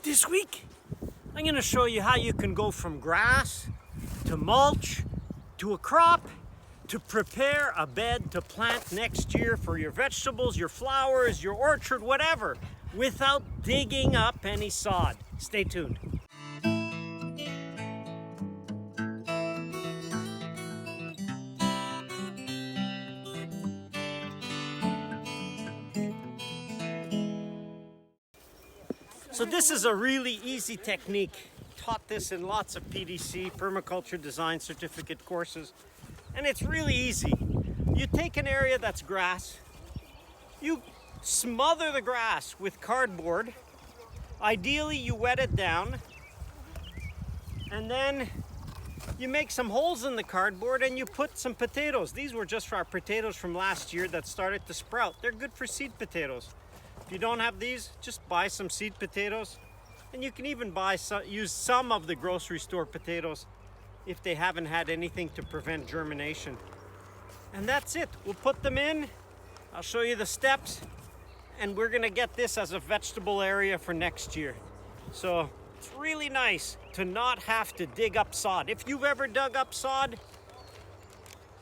This week, I'm going to show you how you can go from grass to mulch to a crop to prepare a bed to plant next year for your vegetables, your flowers, your orchard, whatever, without digging up any sod. Stay tuned. So this is a really easy technique. Taught this in lots of PDC, Permaculture Design Certificate courses. And it's really easy. You take an area that's grass, you smother the grass with cardboard. Ideally, you wet it down. And then you make some holes in the cardboard and you put some potatoes. These were just our potatoes from last year that started to sprout. They're good for seed potatoes. If you don't have these, just buy some seed potatoes. And you can even use some of the grocery store potatoes if they haven't had anything to prevent germination. And that's it. We'll put them in. I'll show you the steps. And we're gonna get this as a vegetable area for next year. So it's really nice to not have to dig up sod. If you've ever dug up sod,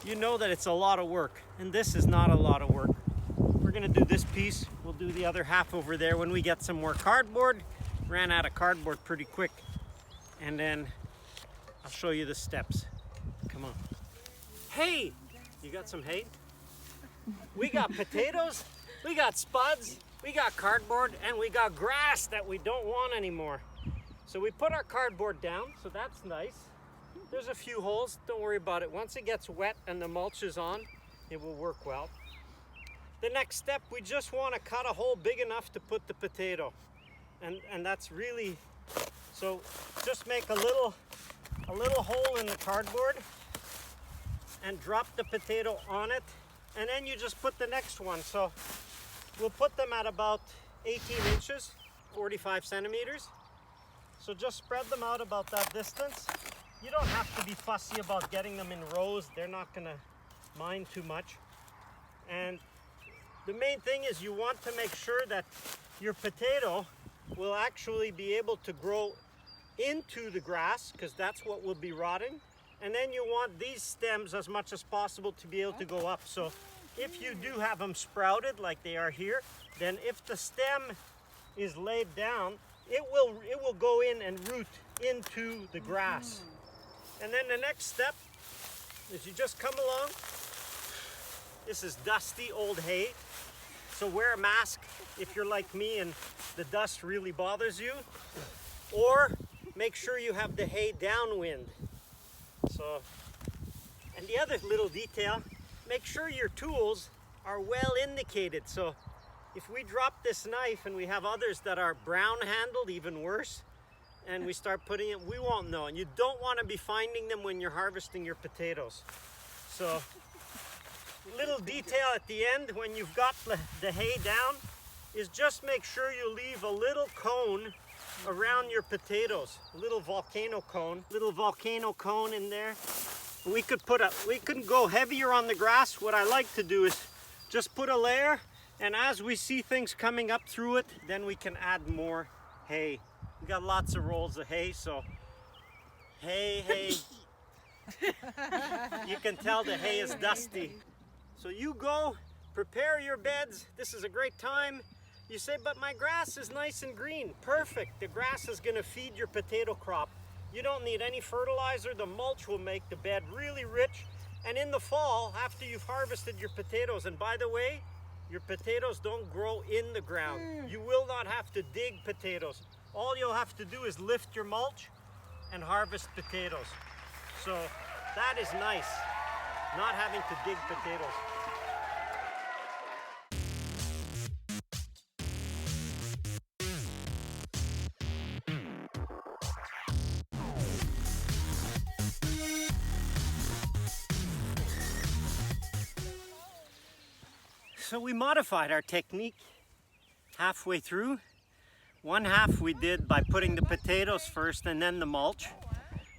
you know that it's a lot of work. And this is not a lot of work. We're gonna do this piece. We'll do the other half over there when we get some more cardboard. Ran out of cardboard pretty quick. And then I'll show you the steps. Come on. Hay! You got some hay? We got potatoes, we got spuds, we got cardboard, and we got grass that we don't want anymore. So we put our cardboard down, so that's nice. There's a few holes, don't worry about it. Once it gets wet and the mulch is on, it will work well. The next step, we just want to cut a hole big enough to put the potato. And that's really, so just make a little hole in the cardboard and drop the potato on it. And then you just put the next one. So we'll put them at about 18 inches, 45 centimeters. So just spread them out about that distance. You don't have to be fussy about getting them in rows. They're not gonna mind too much. And the main thing is you want to make sure that your potato will actually be able to grow into the grass, because that's what will be rotting. And then you want these stems as much as possible to be able to go up. So if you do have them sprouted like they are here, then if the stem is laid down, it will go in and root into the grass. And then the next step is you just come along. This is dusty old hay. So wear a mask if you're like me and the dust really bothers you. Or make sure you have the hay downwind. So, and the other little detail, make sure your tools are well indicated. So if we drop this knife and we have others that are brown handled, even worse, and we start putting it, we won't know. And you don't want to be finding them when you're harvesting your potatoes. So, little detail at the end when you've got the hay down is just make sure you leave a little cone around your potatoes, a little volcano cone in there. We could go heavier on the grass. What I like to do is just put a layer, and as we see things coming up through it, then we can add more hay. We got lots of rolls of hay, so hay. You can tell the hay is dusty. So you go, prepare your beds. This is a great time. You say, but my grass is nice and green. Perfect. The grass is gonna feed your potato crop. You don't need any fertilizer. The mulch will make the bed really rich. And in the fall, after you've harvested your potatoes, and by the way, your potatoes don't grow in the ground. You will not have to dig potatoes. All you'll have to do is lift your mulch and harvest potatoes. So that is nice, not having to dig potatoes. So we modified our technique halfway through. One half we did by putting the potatoes first and then the mulch.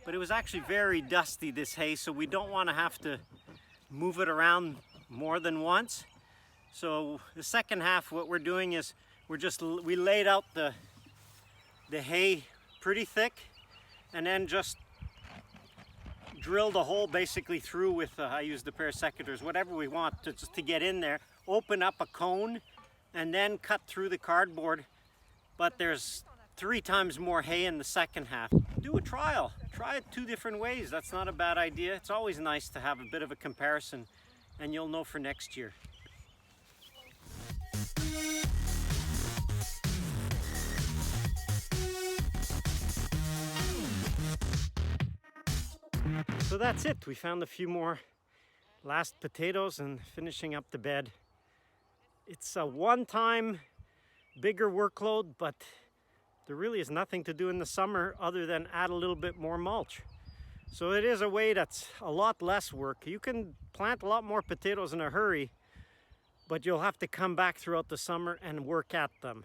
But it was actually very dusty, this hay, so we don't want to have to move it around more than once. So the second half, what we're doing is we laid out the the hay pretty thick, and then just drill the hole basically through with, I use the pair of secateurs, whatever we want just to get in there, open up a cone, and then cut through the cardboard. But there's 3 times more hay in the second half. Do a trial. Try it 2 different ways. That's not a bad idea. It's always nice to have a bit of a comparison, and you'll know for next year. So that's it. We found a few more last potatoes and finishing up the bed. It's a one-time bigger workload, but there really is nothing to do in the summer other than add a little bit more mulch. So it is a way that's a lot less work. You can plant a lot more potatoes in a hurry, but you'll have to come back throughout the summer and work at them.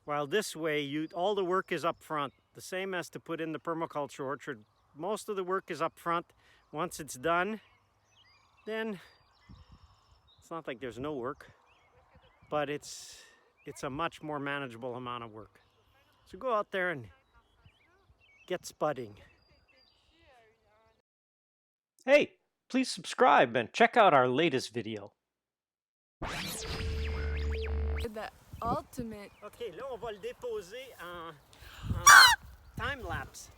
While this way, all the work is up front, the same as to put in the permaculture orchard. Most of the work is up front. Once it's done, then it's not like there's no work, but it's a much more manageable amount of work. So go out there and get spudding. Hey, please subscribe and check out our latest video. The ultimate. Ok, là on va le déposer en time lapse.